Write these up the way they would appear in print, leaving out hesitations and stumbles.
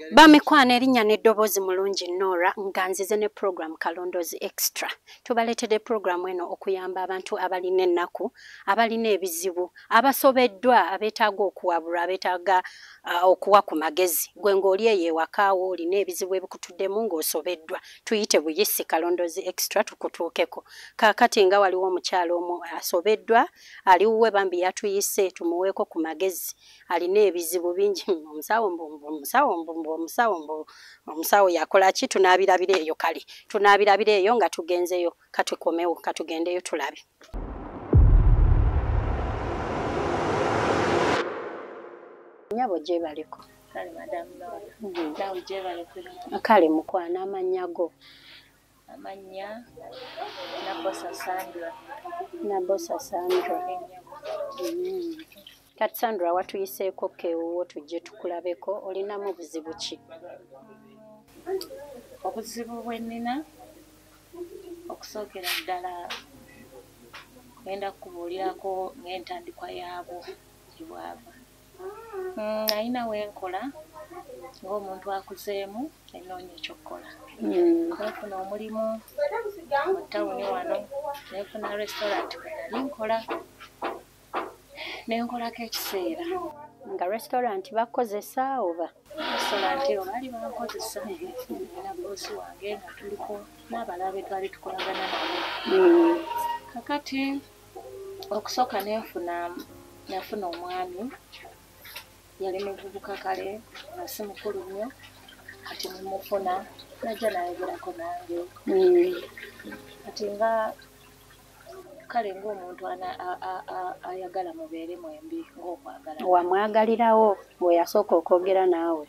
Bamekwana erinnya n'eddoboozi mulungi Nora nga nzize ne program Kalondozi Extra. Tubaleetedde program eno okuyamba abantu abalina ennaku, abalina ebizibu, abasobeddwa, abeetaaga okuwabulwa, abeetaaga okuwa ku magezi. Gwe ng'oli eyo ewakaawo olina ebizibu ebikutuddemu ng'osobeddwa. Tuyite buyisi Kalondozi Extra tukutuukeko. Kaakati nga waliwo omukyalo omu asobeddwa, ali wuwe bambi yatuyise tumuweeko ku magezi. Alina ebizibu bingi. Omusawo yakola ki? Tunaabirabira eyo kale. Tunaabirabira eyo nga tugenzeyo. Katukomewo, katugendeyo tulabe. Nyabo gye baliko. Kale madamu Nora. Nawe gye baliko. Kale mukwana amannya go. Amanya Nabosa Sandra. Nabosa Sandra. Kati Sandra watuyiseeko keewuwo tujje tukulabeko olinamu buzibu ki? Obuzibu bwe nnina okusookera ddala ngenda kubuulirako ng'entandikwa yaabwo gye bwava. Nalina wenkola ng'omuntu akuzeemu ennoonya ekyokukola. Nefuna omulimu mu ttawuni wano, nefuna restaurant kwe nali nkola. Nenkolako ekiseera. Nga restaurant bakozesa oba? Restaurant eyo baali bankozesa. Na boosi wange nga tuliko n'abalabe twali tukolagana nabo. Kakati okusooka nafuna omwami yali muvubuka kale nga si mukulu nnyo, kati mumufuna najja nayogerako nange. Kati nga kale ng'omuntu ayagala mubeere mwembi ng'okwagala. Wamwagalirawo bwe yasooka okwogera naawe?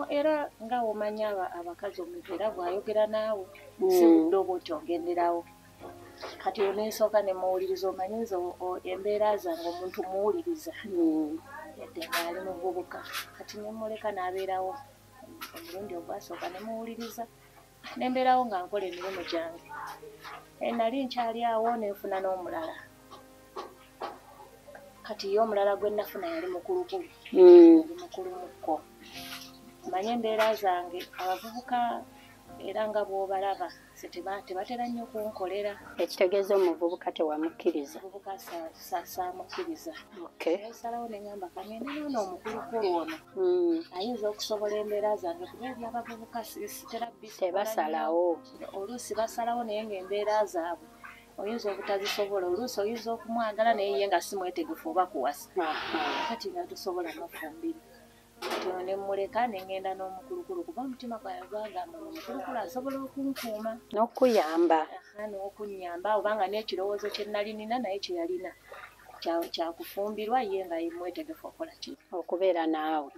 Era nga omanya abakazi omuntu era bw'ayogera naawe si budde oba oti ogenderawo. Kati oneesooka ne muwuliriza, omanyiza embeera zange omuntu muwuliriza. Yadde ng'ali muvubuka. Kati ne muleka n'abeerawo omulundi ogwasooka ne muwuliriza. Ne mbeerawo nga nkola emirimu gyange. Nali nkyali awo nefuna n'omulala. Kati ye omulala gwe nafuna yali mukulukulu. Yali mukulumukko. Manye embeera zange abavubuka era nga bw'obalaba tebatera nnyo kunkolera. Ekitegeeza omuvubuka tewamukkiriza? Omuvubuka saamukkiriza. Nsalawo ne ngamba kangende n'ono omukulukulu ono ayinza okusobola embeera zange kuba eri abavubuka tebasalawo. Oluusi basalawo naye ng'embeera zaabwe oyinza obutazisobola. Oluusi oyinza okumwagala naye ye nga si mwetegefu oba kuwasa. Kati nga tusobola mafumbiri. Kati ono ne mmuleka ne ngenda n'omukulukulu kuba omutima gwange gwagamba omukulukulu asobola okunkuuma. N'okuyamba. N'okunnyamba obanga n'ekirowoozo kye nali nina naye kye yalina kyakufumbirwa ye nga mwetegefu okola ki? Okubeera naawe.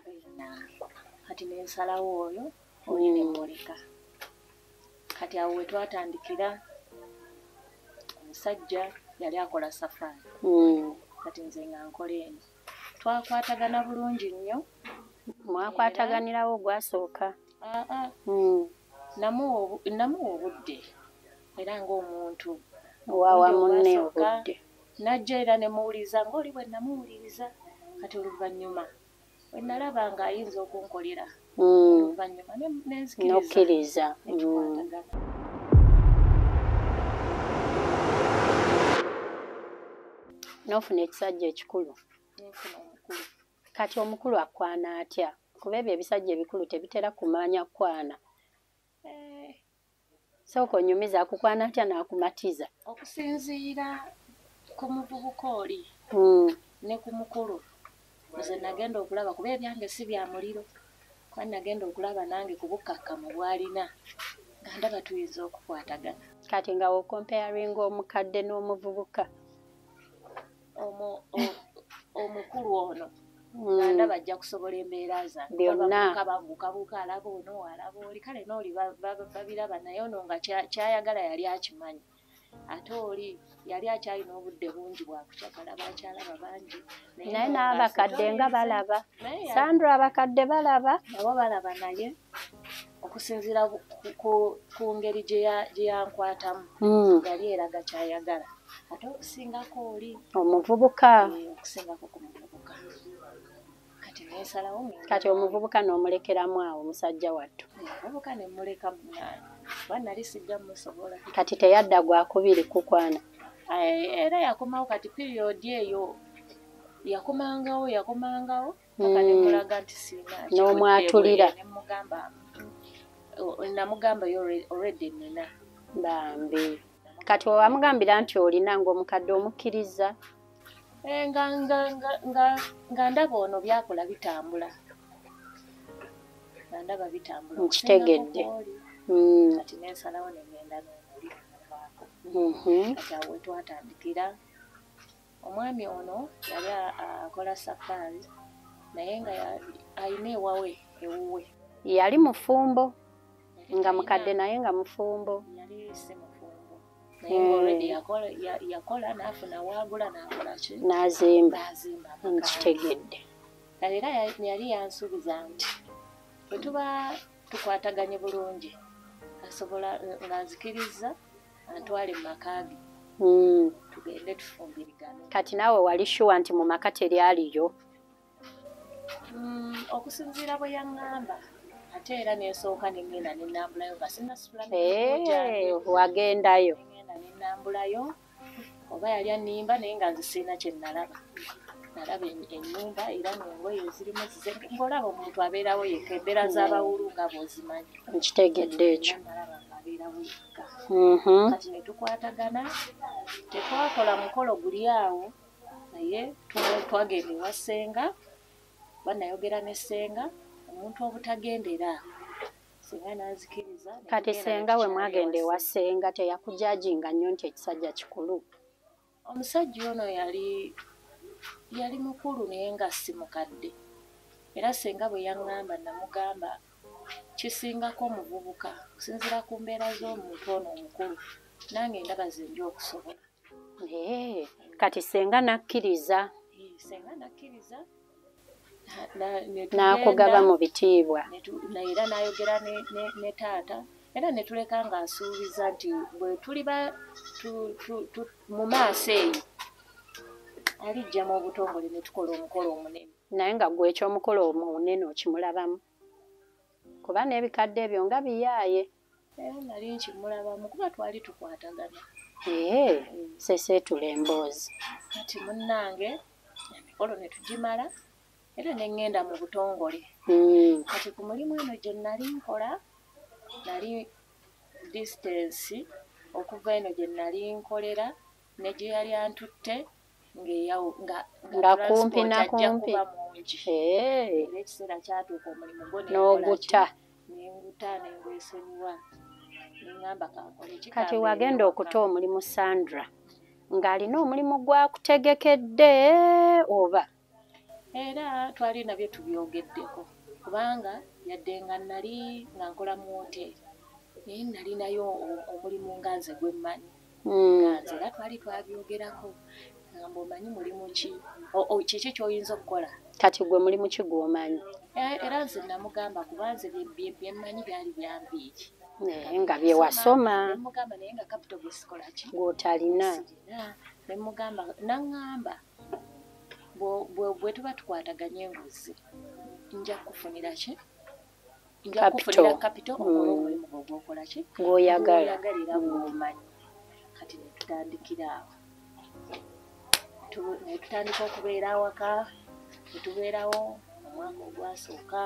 Kati ne nsalawo oyo ne mmuleka. Kati awo we twatandikira omusajja yali akola safaari. Kati nze nga nkola eno. Twakwatagana bulungi nnyo. Mwakwataganirawo gwasooka? Namuwa obudde era ng'omuntu wawa munne obudde. Najja era ne muwuliriza ng'oli bwe namuwuliriza. Kati oluvannyuma bwe nalaba ng'ayinza okunkolera oluvannyuma n'okkiriza. N'ofuna ekisajja ekikulu? Nefuna omukulu. Kati omukulu akwana atya? Kuba ebyo ebisajja ebikulu tebitera kumanya kwana. Sooka onyumiza akukwana atya n'akumatiza? Okusinziira ku muvubuka oli ne ku mukulu. Nze nagenda okulaba kuba ebyange si bya muliro. Kuba nagenda okulaba nange ku bukkakkamu bw'alina nga ndaba tuyinza okukwatagana. Kati nga wokompeyaringa omukadde n'omuvubuka? Omukulu ono nga ndaba ajja kusobola embeera zange. Byonna. Babuukabuuka alaba ono alaba oli. Kale n'oli babiraba naye ono nga kyayagala yali akimanyi. Ate oli yali akyalina obudde bungi bwa kukyakala bakyalaba bangi. Naye n'abakadde nga balaba. Sandra abakadde balaba? Nabo balaba naye okusinziira ku ngeri gye yankwatamu. Yali eraga kyayagala. Ate okusingako oli omuvubuka? Okusingako ku muvubuka. Kati nesalawo kati omuvubuka n'omulekeramu awo omusajja wattu omuvubuka ne muleka munana wanali sijja musobola kati teyadda gwakubiri kukwana era yakomawo kati period eyo yakomangawo paka ne mulaga nti sina n'omwatulira namugamba yo already nina bambi kati wamugambira nti olina ng'omukadde omukkiriza nga ndaba ono byakola bitambula nkitegedde kati nensalawo negenda n'omuliraako kati awo wetwatandikira omwami ono yali akola safari naye nga alina ewuwe yali mufumbo nga mukadde naye nga mufumbo yali si mufumbo naye already yakola n'afuna wagula n'akolaki n'azimba nkitegedde era yali yansuubiza nti bwe tuba tukwataganye bulungi asobola ng'azikiriza antwale mu maka ge tugende tufumbirigane kati naawe wali shuwa nti mu maka teryaliyo okusinziira bwe yaŋŋamba ate era nensooka nengenda nenambulayo nga sinasitula wagendayo ngenda nenambulayo oba yali annimba naye nga nze sirina kye nalaba ennyumba era n'engoye ezirimu ng'olaba omuntu abeerawo yekka embeera z'abawulu nga bw'ozimanyi nkitegedde ekyo abeerawo yekka kati ne tukwatagana tetwakola mukolo guli awo naye twagenda ewa ssenga banayogera ne ssenga omuntu obutagendera ssenga n'azikiriza kati ssenga we mwagenda ewa ssenga teyakujajinga nnyo nti ekisajja kikulu omusajja ono yali mukulu naye nga si mukadde era ssenga bwe yaŋŋamba namugamba kisingako omuvubuka okusinziira ku mbeera z'omuntu ono omukulu nange ndaba zenja okusobola kati ssenga nakkiriza n'akugaba mu bitiibwa era n'ayogera ne taata era ne tuleka ng'asuubiza nti bwe tuliba mu maaso eyo alijja mu obutongole ne tukola omukolo omunene naye nga gwe ekyomukolo omunene okimulabamu kuba n'ebikadde ebyo nga biyaaye era nali nkimulabamu kuba twali tukwatagana seseetula emboozi kati munnange emikolo ne tugimala era ne ŋŋenda mu butongole kati ku mulimu eno gye nali nkola nali distance okuva eno gye nali nkolera ne gye yali antutte nga kumpi na kumpi era ekiseera kyatuuka omulimu gwo n'ogutta nenguta nengwesenyiwa neŋŋamba kankole kati wagenda okuta omulimu Sandra ng'alina omulimu gwakutegekedde oba era twali nabyo tubyogeddeko kubanga yadde nga nali nga nkola mu woteeri naye nalinayo omulimu nga nze gwe mmanyi nga nze era twali twabyogerako ngamba omanyi mulimu ki kiki ky'oyinza okukola kati gwe mulimu ki gw'omanyi era nze namugamba kuba nze byemmanyi byali byambiiki nga byewasoma nemugamba naye nga capital gwe sikola ki gw'otalina nemugamba naŋŋamba bwe tuba tukwataganya enguzi nja kufunira ki nja kufunira capital okola omulimu gw'okola ki gw'oyagalira gw'omanyi kati netutandikira awo netutandika okubeera awaka netubeerawo omwaka ogwasooka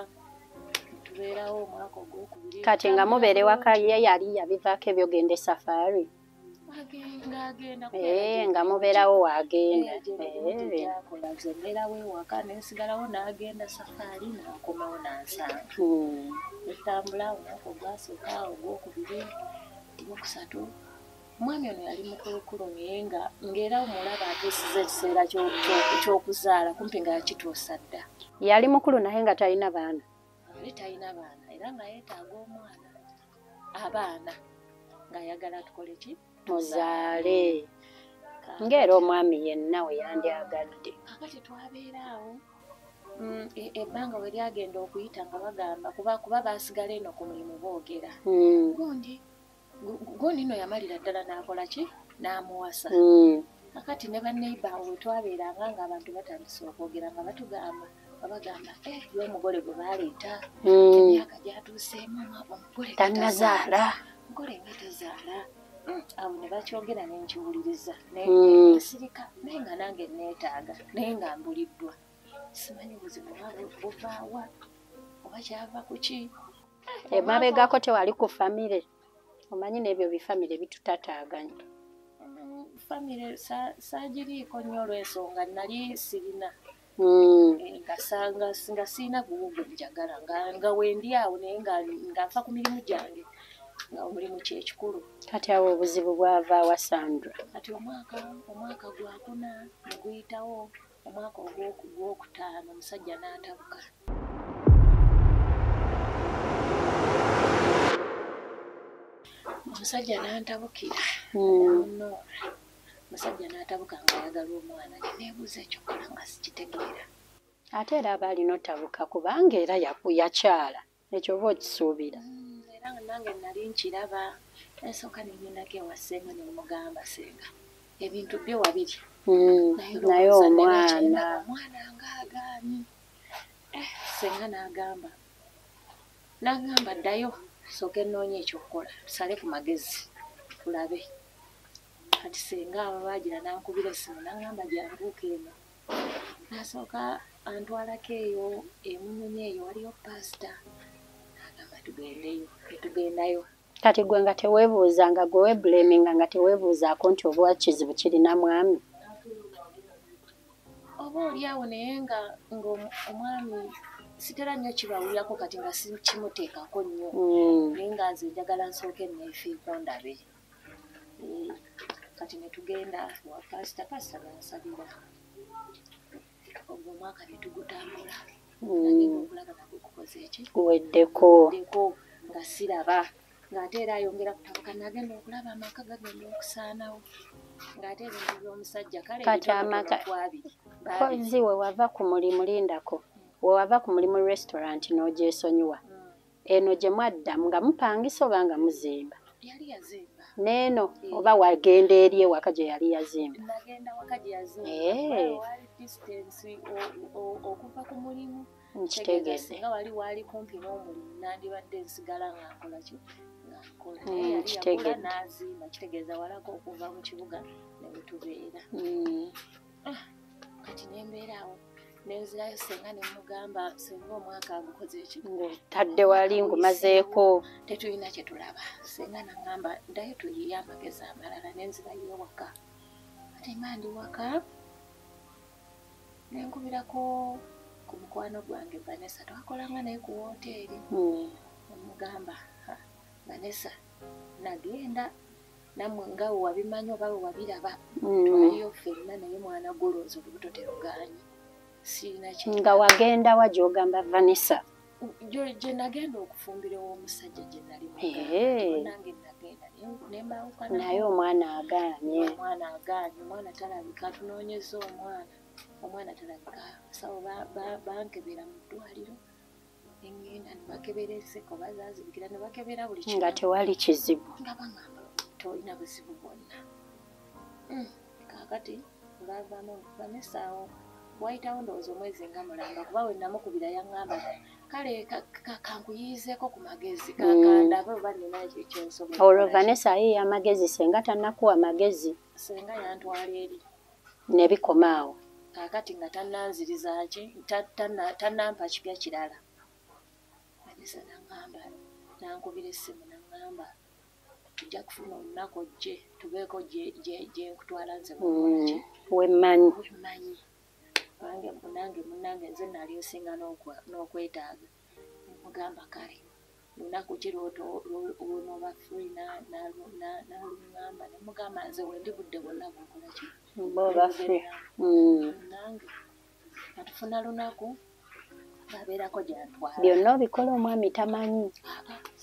netubeerawo omwaka ogwokubiri kati nga mubeere waka ye yali yabivaako ebyogenda esafaari nga mubeerawo waagenda zenerawo ewaka nensigalawo n'agenda safaari n'akomawo n'ansanga netutambula omwaka ogwasooka ogwokubiri ogwokusatu omwami ono yali mukulukulu naye ng'era omulaba ateesiza ekiseera ky'okuzaala kumpi nga yakituusa dda yali mukulu naye nga talina baana yali talina baana era nga yeetaaga omwana abaana ng'ayagala tukole ki muzaale ng'era omwami yenna we yandyagadde kakati twabeera awo ebbanga we lyagenda okuyita nga bagamba kuba baasigala eno ku mulimu boogera gundi nno yamalira ddala n'akola ki n'amuwasa kakati ne banneiba awo we twabeeranga ng'abantu batandise okwogera nga batugamba abagamba y'omugole gwe baleeta emyaka gyatuuseemu omugole tannazaala omugole nga tazaala abo ne bakyogera nenkiwuliriza nesirika naye nga nange neetaaga naye nga mbuliddwa simanyi buzibu buvaawa oba kyava ku ki emabegako tewali ku famire omanyi n'ebyo bifamire bitutataaganya famire saagiriiko nnyo olw'ensonga nali sirina nga siina buwugwe njagala nga wendi awo naye nga nfa ku mirimu gyange nga omulimu kyekikulu kati awo obuzibu bwava wa Sandra kati omwaka gwakuna neguyitawo omwaka ogwokutaano omusajja n'atabuka omusajja n'antabukira omusajja n'atabuka ng'ayagala omwana nebuuza ekyokola nga sikitegeera ate era aba alina otabuka kubanga era yakyala ekyo oba okisuubira era nange nali nkiraba ensooka nenyendako ewa Ssenga nemugamba Ssenga ebintu bye wabiri naye omwana ngaagaanyi Ssenga n'agamba ddayo sooka ennoonya ekyokukola tusale ku magezi tulabe kati Ssenga aba baagira nankubira essimu n'agamba janguuka eno nasooka antwalako eyo emunyumya eyo waliyo pasita n'agamba tugendeyo netugendayo kati gwe nga teweebuuza nga gwe weebulaminga nga teweebuuzaako nti oba kizibu kirina mwami oba oliawo naye nga omwami sitera nnyo kibawulirako kati nga kimuteekako nnyo naye nga nze njagala nsooke neefiiko ndabe kati netugenda wa pasita nansabira ogwo omwaka netugutambula nagenda okulaba nagwe kukoze eki guweddeko nga siraba ng'ate era ayongera kutabuka nagenda okulaba amaka gagenda okusaanawo ng'ate ebintu by'omusajja kale kati amaka kozi wewava ku mulimu lindako wewava ku mulimu restaurant n'ogyesonyiwa eno gye mwaddamu nga mupangisa oba nga muzimba yali yazimba neeno oba wagenda eri ewaka gye yali yazimba nagenda waka gye yazimba wali distance okuva ku mulimu nkitegeeze nga wali kumpi n'omulimu nandibadde nsigala nga nkola ki nkitegeeze n'azimba kitegeeza walako okuva mu kibuga ne wetubeera kati nembeera awo nenzirayo Ssenga nemugamba Ssenga omwaka agukoze ekigo tadde wali ngumazeeko tetulina kyetulaba Ssenga nagamba ddayo tuyiye amagezi amalala nenzirayo ewaka ate mandi waka nenkubirako ku mukwano gwange Vanessa twakolanga naye ku woteeri omugamba Vanessa nagenda namwe nga we wabimanyi oba we wabiraba twaliyo ffenna naye mwana golooza olubuto teruganye sirina nga wagenda wa gy'ogamba Vanessa gye nagenda okufumbira ow'omusajja gye nali nange nagenda nembawuka naye omwana agaanye omwana talabika tunoonyeza omwana talabika sawo bankebera mu ddwaliro engenda nebakebera enseko bazazibikira nebakebera buli nga tewali kizibu nga bagamba tolina buzibu bwonna kakati olwavaamu Vanessa awo wayitawo ndowooza omwezi nga mulamba kuba we namukubira yaŋŋamba kale kankuyiizeeko ku magezi kakandabe oba nina ekyensobola olwo Vanessa ayiiya amagezi Ssenga tannakuwa magezi Ssenga yantwala eri nebikoma awo kakati nga tannanziriza ki tannampa kipya kirala Vanessa naŋŋamba nankubira essimu naŋŋamba tujja kufuna olunaku ojje tubeeko gye nkutwala nze mukolaki wemmanyi nange munnange nze nali osinga n'okwetaaga mugamba kale lunaku ki lwonoba free naluŋŋamba nemugamba nze wendi budde bwonna bwokola ki boba free nange atufuna lunaku abeerako gyantwala byonna obikola omwami tamanyi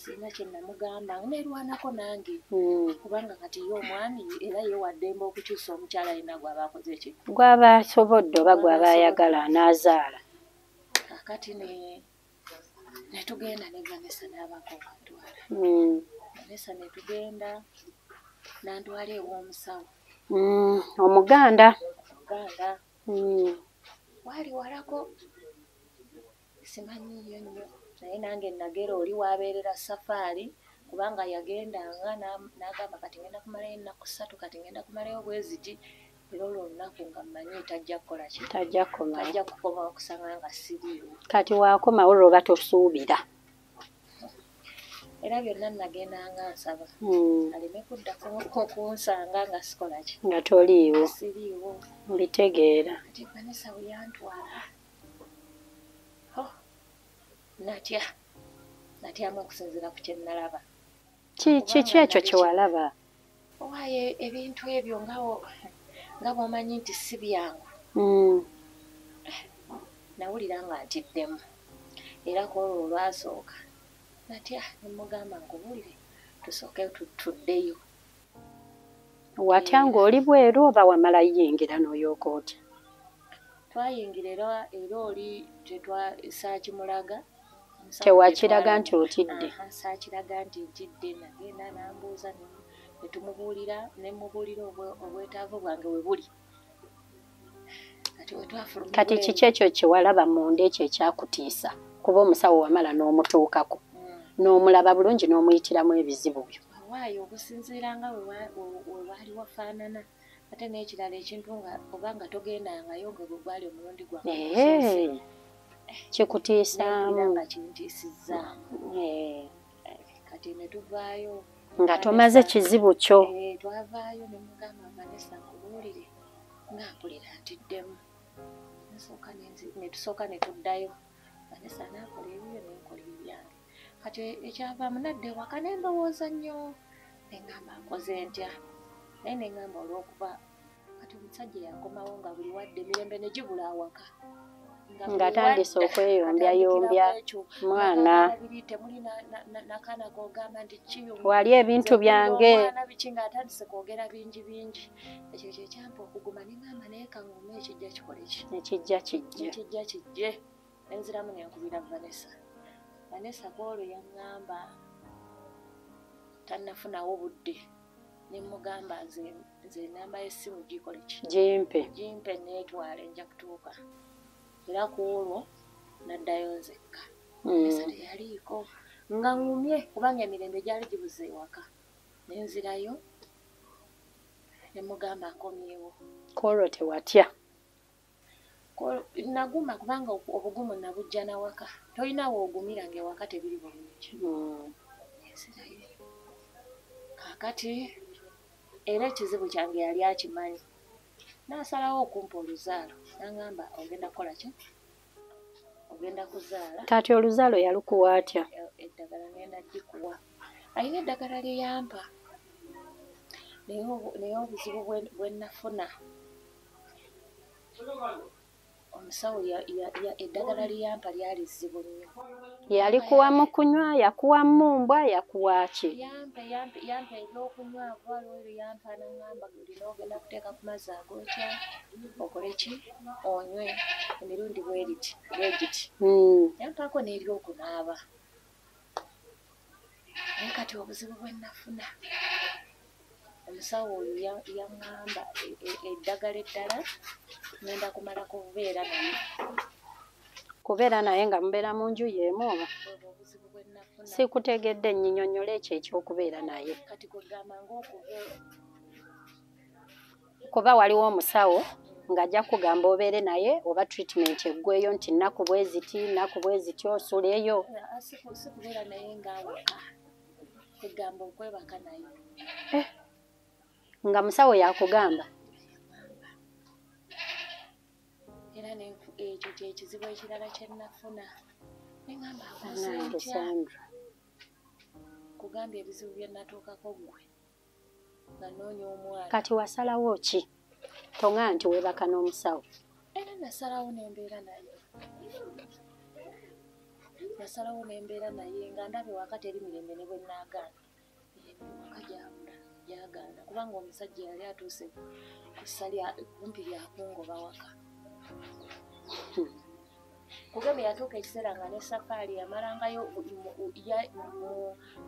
sirina kyenamugamba nerwanako nange kubanga kati ye omwami era yewaddemba okukyusa omukyala alina gwaba akoze eki gwaba asobodde oba gwaba ayagala anaazaala kakati netugenda ne Vanessa n'abako bantwala Vanessa netugenda nantwala ew'omusawo omuganda wali walako simanyiyo nnyo naye nange nagera oli waabeerera safaari kubanga yagendanga n'agamba kati ngenda kumalayo ennaku 3 kati ngenda kumalayo bweziti era olwo olunaku nga mmanyi tajja kukola ki tajja kukoma okusanga nga siriiwo kati waakomawo lwoba tosuubira era byonna nagendanga nsaba aleme kudda kunsanga nga sikola ki nga toliiwo siriiwo mbitegeera kati Vanessa bwe yantwala natyamu okusinziira ku kye nalaba kiki ekyo kye walaba owaayo ebintu ebyo nga bw'omanyi nti si byangu nawulira nga ntiddemu era ku olwo olwasooka natya ne mugamba nkubuulire tusooke tuddeyo watya ng'oli bweru oba wamala yingira n'oyooka otya twayingira era oli saakimulaga tewakiraga nti otidde saakiraga nti ntidde nagenda n'ambuuza netumubuulira nemubuulira obwetaavu bwange we buli kati kiki ekyo kyewalaba munda ekyo ekyakutiisa kuba omusawo wamala n'omutuukako n'omulaba bulungi n'omuyitiramu ebizibu byo waayo okusinziira nga wewaali wafaanana ate n'ekirala ekintu nga oba nga togendangayo nga gwe gwali omulundi gwange kikutiisaamu nga kintiisizaamu kati ne tuvaayo nga tomaze kizibu kyo twavaayo ne mugamba Vanessa nkubuulire nga mpulira ntiddemu ne tusooka ne tuddayo Vanessa n'akola ebibyo nenkola ebyange kati ekyavaamu nadde waka ne ndowooza nnyo neŋŋamba nkoze ntya naye neŋŋamba olw'okuba kati omusajja yakomawo nga buli wadde emirembe ne gibula awaka ng'atandise okweyombyayombya mwana temuli nakaana kogamba nti wali ebintu byange biki ng'atandise kwogera bingi ekyo kyekyampa okuguma neŋŋamba naye kaŋŋume ekijja kikole ki ekijja kijje nenziramu nenkubira Vanessa kwolwo yaŋŋamba tannafunawo budde nemugamba nze enamba y'essimu gikole ki jimpe neetwale nja kutuuka era ku olwo naddayo nzekka Vanessa teyaliiko nga ŋŋumye kubanga emirembe gyali gibuze ewaka nenzirayo nemugamba nkomyewo kwolwo tewatya naguma kubanga obugumu nabujja nawaka tolina woogumira ng'ewaka tebiri bulungi nenzirayo kaakati era ekizibu kyange yali akimanyi n'asalawo okumpa oluzaalo n'aŋŋamba ogenda kukola ki ogenda kuzaala kati oluzaalo yalukuwa atya eddagala ngenda ddikuwa alina eddagala lye yampa naye obuzibu bwe nafuna omusawo eddagala lye yampa lyali zzibu nnyo yalikuwa mu kunywa yakuwa mumbwa yakuwa ki yampa ebyokunywa avaayo olwo yampa n'aŋŋamba olina ogenda kuteeka ku mazzi agookya okole ki onywe emirundi bwegiti yampako n'ebyokunaaba naye kati obuzibu bwe nafuna omusawo oyo yaŋŋamba eddagala eddala ngenda kumala kubeera naye nga mubeera mu nju y'emu oba sikutegedde nnyinnyonnyola ekyo ekyokubeera naye kuba waliwo omusawo ng'ajja kugamba obeere naye oba treatment eggweyo nti nnaku bweziti osuleyo sikubeera naye ng'awaka egamba okwebaka naye nga musawo yakugamba era ekyo kyekizibu ekirala kye nafuna neŋŋamba kugambya ebizibu bye natuukako ggwe nga noonya omwana kati wasalawo ki tonga nti weebaka n'omusawo era nasalawo nembeera naye nga ndabe waka teri mirembe ne bwe naagaana waka gyagaana kubanga omusajja yali atuuse kusalya kumpi lyakungoba waka kugambye yatuuka ekiseera nga ne safaari yamalangayo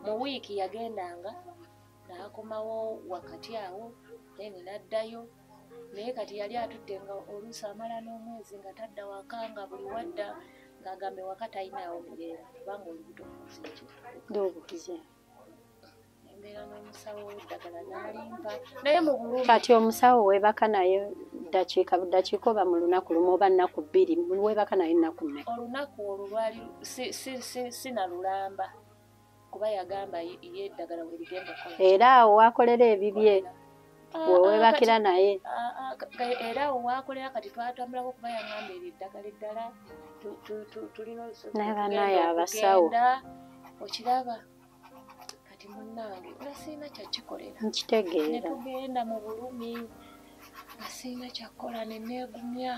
mu wiiki yagendanga n'akomawo wakati awo then n'addayo naye kati yali atudde nga oluusi amala n'omwezi nga tadda waka nga buli wadda ng'agambe wakati ayinaawo mirera kubanga olubuto lukuzeeki Ndobukize. embeera n'omusawo eddagala n'alimpa naye mu bulumi Kati omusawo weebaka naye dakiika oba mu lunaku lumu oba nnaku bbiri weebaka naye nnaku mmeka? Olunaku olwo lwali sinalulamba kuba yagamba ye eddagala we ligenda kola. Era awo waakolera ebibye weebakira naye. Era awo waakolera kati twatambulako kuba yagamba eryo eddagala eddala tulina naye banaye abasawo okiraba kati munnange nga sirina kyakikolera nkitegeera ne tugenda mu bulumi nga sirina kyakkola ne neegumya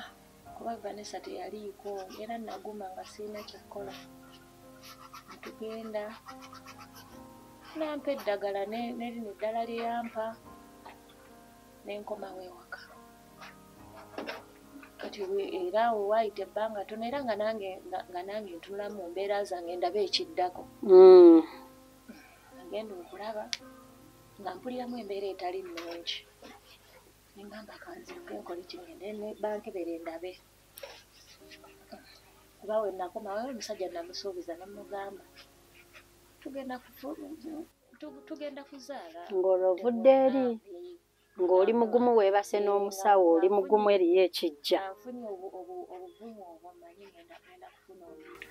kuba Vanessa teyaliiko era naguma nga sirina kyakkola ne tugenda nampa eddagala nerino eddala lye yampa n'enkomawo ewaka kati era awo waayita ebbanga tono era nga nange ntunula mu mbeera zange ndaba ekiddako ngenda okulaba nga mpuliramu embeera etali nnungi nengamba kanziruke nkole kingende ne bankebere ndabe kuba we nakomawo omusajja namusuubiza nemugamba tugenda kuzaala ng'olovudde eri ng'oli mugumu weebase n'omusawo oli mugumu eriyo ekijja nfunye obuvumu obwo manyi ngenda kufuna olubuto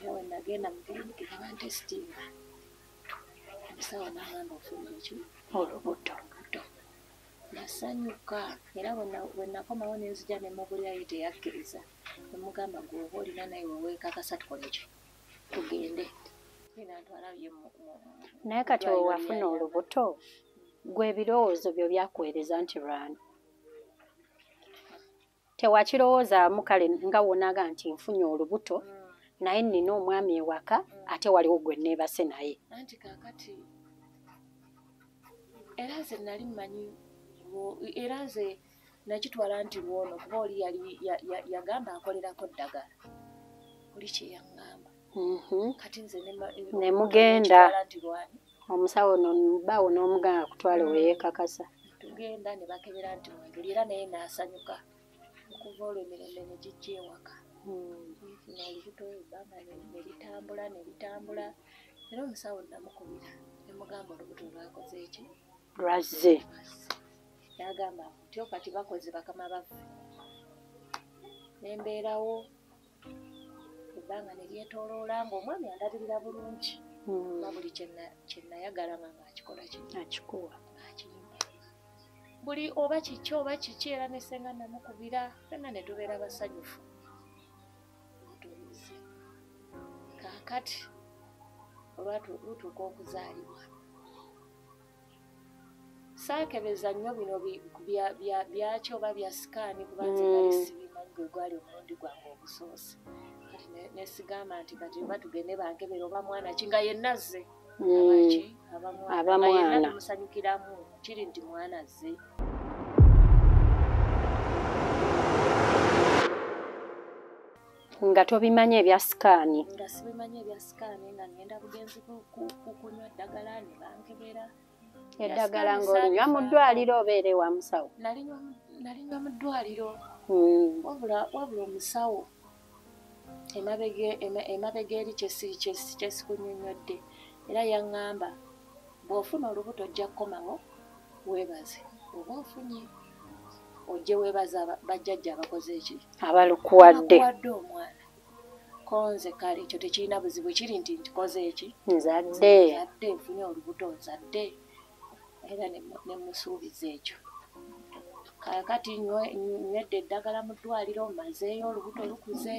era we nagenda mu kiriniki nebantesitinga omusawo nagamba ofunye eki olubuto nasanyuka era we nakomawo nenzija nemubulirayo teyakkiriza nemugamba gweoba olina naye weweekakasa tukole ki tugende naye kati wewafuna olubuto gwe ebirowoozo byo byakwereza nti lwani tewakirowoozaamu kale nga wonaga nti nfunye olubuto naye nina omwami ewaka ate waliwo gwe neebase naye anti kaakati era nze nali mmanyi era nze nakitwala nti lwono kuba oli yagamba akolerako ddagala oli kyeyaŋŋamba kati nze nemugenda omusawo baawo n'omuganga kutwale weyeekakasa tugenda ne bakebera nti mwenduli era naye naasanyuka okuva olwo emirembe ne gijja ewaka nfuna olubuto ebbanga ne litambula era omusawo namukubira nemugamba olubuto lwakoze eki lwazze yagamba tyo kati bakoze bakama baffe nembeerawo ebbanga ne lyetooloola ng'omwami andabirira bulungi na buli kyenayagala nga ng'akikola akikuwa buli oba kiki era nesenga namukubira fenna ne tubeera basanyufu tulize kaakati olwatuuka okuzaalibwa saakebeza nnyo bino byaki oba bya sikaani kuba nze nali sibimanyi gwe gwali omulundi gwange ogusoose kati nesigamba nti kati batugende bankebera oba mwana ki nga yenna azze abamwana tumusanyukiramu kiri nti mwana azze nga tobimanya ebya sikaani nga sibimanyi ebya sikaani nga ngenda bugenzi kunywa eddagala ne bankebera eddagala ng'olinywa mu ddwaliro obeere wa musawo nalinywa mu ddwaliro wabula omusawo emabega eri kyesikunnyonnyodde era yaŋŋamba bw'ofuna olubuto ojja kukomawo weebaze oba ofunye ojje weebaza bajjajja abakoze eki abalukuwadde omwana konze kale ekyo tekirina buzibu kiri nti ntikoze eki nzadde nfunye olubuto nzadde era nemusuubiza ekyo kakati nywedde eddagala mu ddwaliro mazeeyo olubuto lukuze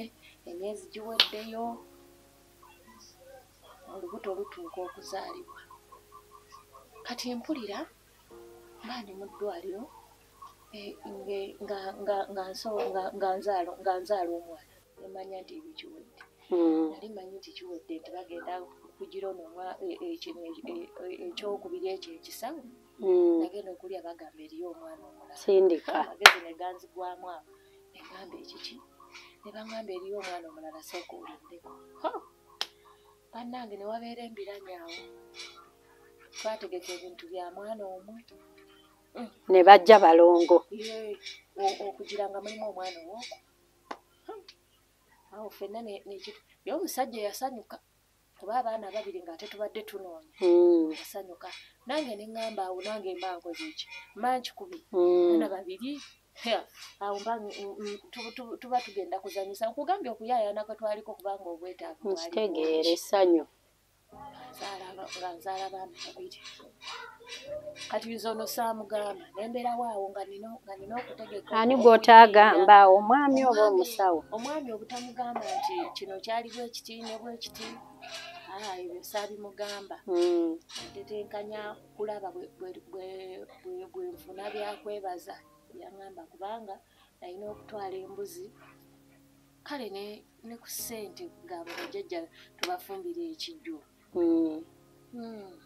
emyezi giweddeyo olubuto lutuuka okuzaalibwa kati mpulira mba ndi mu ddwaliro nga nzaala omwana nemanya nti ebyo kiwedde nali manyi nti kiwedde nti bagenda kugira ono ekyokubiri ekyo ekisawo nagenda okulya bagamba eriyo omwana omulala sindika amagezi neganzigwamu awo negamba ekiki nebagamba eriyo omwana omulala sooka olindeko bannange newabeera embiranyaawo twategeka ebintu bya mwana omwe ne bajja balongo okugira nga mulimu omwana owooko awo ffenna n'ekitu naye omusajja yasanyuka kuba abaana babiri ng'ate tubadde tunoonya yasanyuka nange ne ŋŋamba awo nange mba nkoze eki mba nkikubi abaana babiri awo mba tuba tugenda kuzanyisa nkugambye okuyaayana kwe twaliko kubanga obwetaavu nkitegeera essanyu nga nzaala baana babiri kati zono saamugamba nembeerawo awo nga nina okutegeka ani gw'otaagamba omwami oba omusawo omwami obutamugamba nti kino kyali bwekiti ne bwekiti ebyo saabimugamba tetenkanya kulaba bwe nfuna byakwebaza yaŋŋamba kubanga nalina okutwala embuzi kale ne ku ssente ngabo bajjajja tubafumbira ekijjo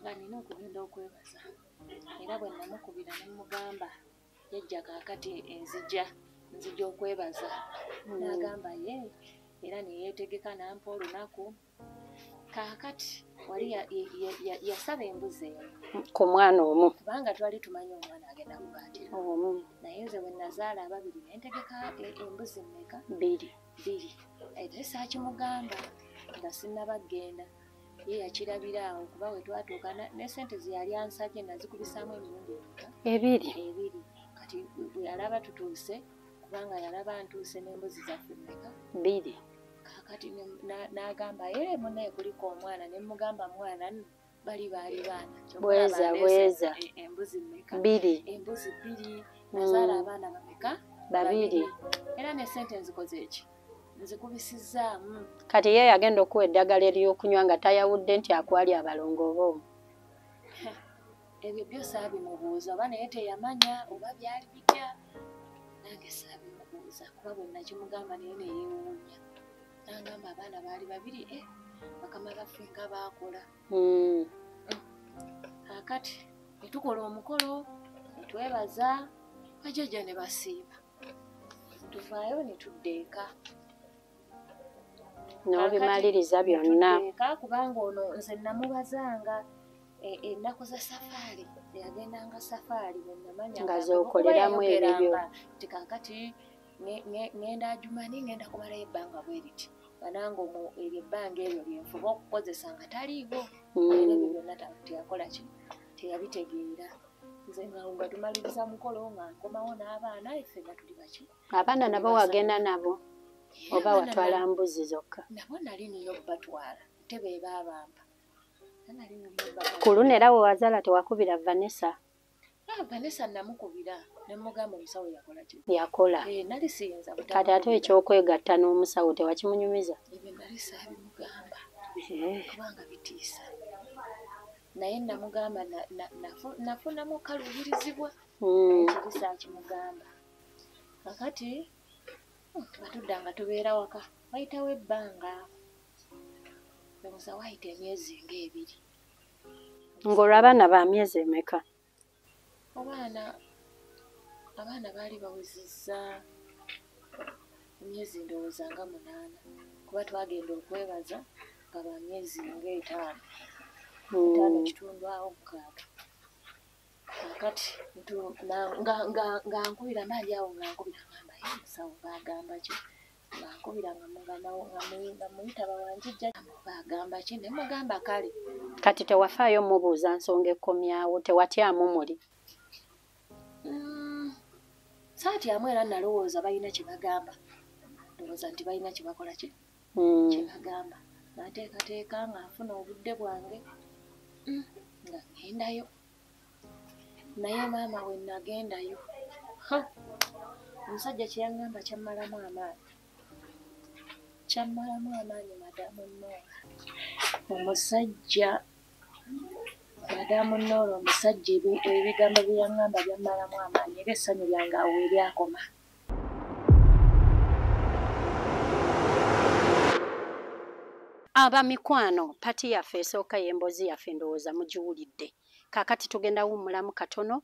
nga nina okugenda okwebaza era bwe namukubira ne mugamba jjajja kaakati nzija okwebaza n'agamba ye era neyeetegeka nampa olunaku kaakati wali yasaba embuzi eno ku mwana omu kubanga twali tumanyi omwana agenda kubaatira naye nze bwe nazaala ababiri nentegeka embuzi mmeka bbiri ate saakimugamba nga sinnabagenda ye yakirabira awo kuba we twatuuka ne sente ze yali ansabye nazikubisaamu emirundi ebiri kati bwe yalaba tutuuse kubanga yalaba ntuuse n'embuzi zaffe mmeka bbiri kakati n'agamba munaye kuliko omwana ne mugamba mwana baali baana bweza embuzi mmeka embuzi bbiri nazaala abaana bameka babiri era ne sente nzikoze eki nzikubisizaamu kati ye yagenda okuwa eddagala ery'okunywa nga tayawudde nti akwali abalongo oba ebyo byo saabimubuuza oba naye teyamanya oba byali bitya nange saabimubuuza kuba bwe nakimugamba naye neyeewuunya nangamba abaana baali babiri bakama baffe nga baakola kakati netukola omukolo netwebaza bajjajja ne basiiba tuvaayo netudda eka n'obimaliriza byonna kubanga ono nze namubazanga ennaku za safaari yagendanga safaari bwenamanya nga z'okoleramu ebibyo ti kakati ngenda ajumani ngenda kumalayo ebbanga bwe riti banange eryo ebbanga eryo lyenfuba okukozesa nga taliiwo ebyo byonna teyakola ki teyabitegeera nze nga tumaliriza mukolo nga nkomawo n'abaana effenna tuli baki abaana nabo wagenda nabo oba watwala mbuzi zokka nabo nali nina okubatwala te be baabamba ku luno era we wazaala tewakubira Vanessa Vanessa namukubira nemugamba omusawo yakola nali siyinza kati ate ekyokwegatta n'omusawo tewakimunyumiza ebyo nali saabimugamba kubanga bitiisa naye namugamba nafunamu kaluubirizibwa ekiri saakimugamba kakati batudda nga tubeera waka wayitawo ebbanga omusa wayita emyezi ng'ebiri ng'olwabaana ba myezi emeka abaana baali bawezezza emyezi ndowooza nga 8 kuba twagenda okwebaza nga ba myezi ng'etaano 5 kitundu awo mukaatu kakati nga nkubira mbaali awo nga nkubira ngamba ye musawo bagamba ki nga nkubira nga muyitaba wanjijja bagamba ki ne mugamba kale kati tewafaayo mubuuza nsonga ekkomyawo tewatyamu muli saatyamu era nalowooza balina kye bagamba ndowooza nti balina kye bakola ki kye bagamba nateekateeka nga nfuna obudde bwange nga ngendayo naye maama we nagendayo omusajja kye yaŋŋamba kyammalamu amaanyi madamu Noora madamu Noora omusajja ebigambo bye yaŋŋamba byammalamu amaanyi era essanyu lyange awo eryakoma abamikwano pati yaffe esooka y'emboozi yaffe ndowooza mugiwulidde kaakati tugenda wummulamu katono